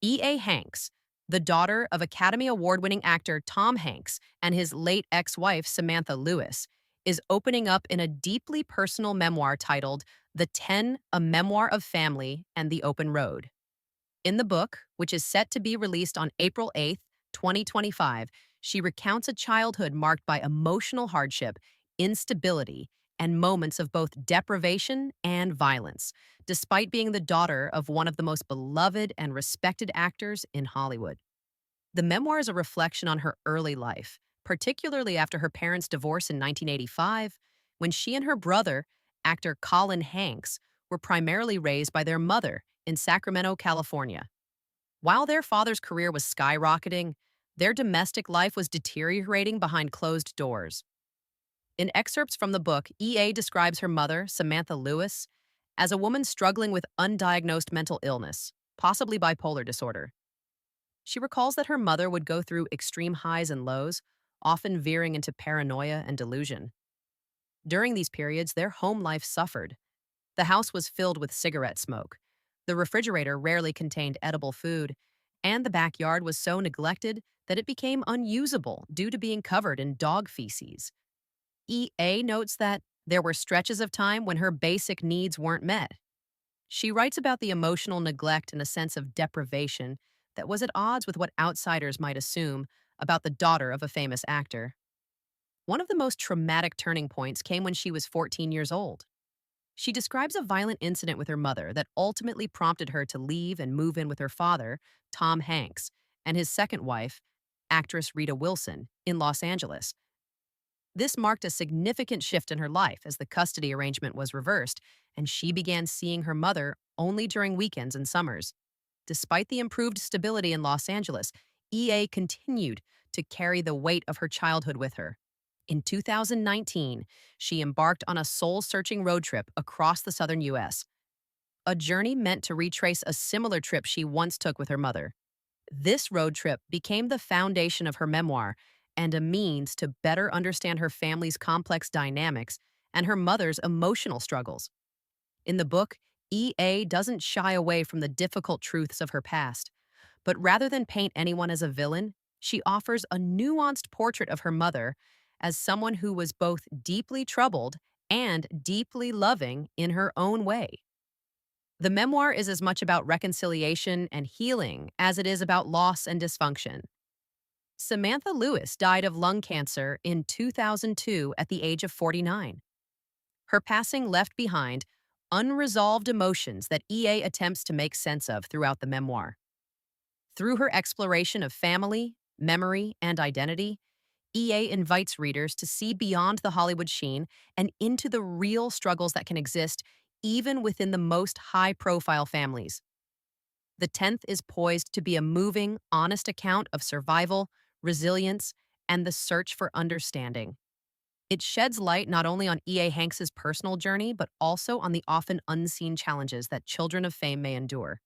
E.A. Hanks, the daughter of Academy Award-winning actor Tom Hanks and his late ex-wife Samantha Lewis, is opening up in a deeply personal memoir titled The Ten, A Memoir of Family and the Open Road. In the book, which is set to be released on April 8th, 2025, she recounts a childhood marked by emotional hardship, instability, and moments of both deprivation and violence, despite being the daughter of one of the most beloved and respected actors in Hollywood. The memoir is a reflection on her early life, particularly after her parents' divorce in 1985, when she and her brother, actor Colin Hanks, were primarily raised by their mother in Sacramento, California. While their father's career was skyrocketing, their domestic life was deteriorating behind closed doors. In excerpts from the book, E.A. describes her mother, Samantha Lewis, as a woman struggling with undiagnosed mental illness, possibly bipolar disorder. She recalls that her mother would go through extreme highs and lows, often veering into paranoia and delusion. During these periods, their home life suffered. The house was filled with cigarette smoke. The refrigerator rarely contained edible food, and the backyard was so neglected that it became unusable due to being covered in dog feces. E.A. notes that there were stretches of time when her basic needs weren't met. She writes about the emotional neglect and a sense of deprivation that was at odds with what outsiders might assume about the daughter of a famous actor. One of the most traumatic turning points came when she was 14 years old. She describes a violent incident with her mother that ultimately prompted her to leave and move in with her father, Tom Hanks, and his second wife, actress Rita Wilson, in Los Angeles. This marked a significant shift in her life as the custody arrangement was reversed, and she began seeing her mother only during weekends and summers. Despite the improved stability in Los Angeles, E.A. continued to carry the weight of her childhood with her. In 2019, she embarked on a soul-searching road trip across the southern U.S., a journey meant to retrace a similar trip she once took with her mother. This road trip became the foundation of her memoir and a means to better understand her family's complex dynamics and her mother's emotional struggles. In the book, E.A. doesn't shy away from the difficult truths of her past, but rather than paint anyone as a villain, she offers a nuanced portrait of her mother as someone who was both deeply troubled and deeply loving in her own way. The memoir is as much about reconciliation and healing as it is about loss and dysfunction. Samantha Lewis died of lung cancer in 2002 at the age of 49. Her passing left behind unresolved emotions that E.A. attempts to make sense of throughout the memoir. Through her exploration of family, memory, and identity, E.A. invites readers to see beyond the Hollywood sheen and into the real struggles that can exist even within the most high-profile families. The 10th is poised to be a moving, honest account of survival, resilience, and the search for understanding. It sheds light not only on E.A. Hanks's personal journey, but also on the often unseen challenges that children of fame may endure.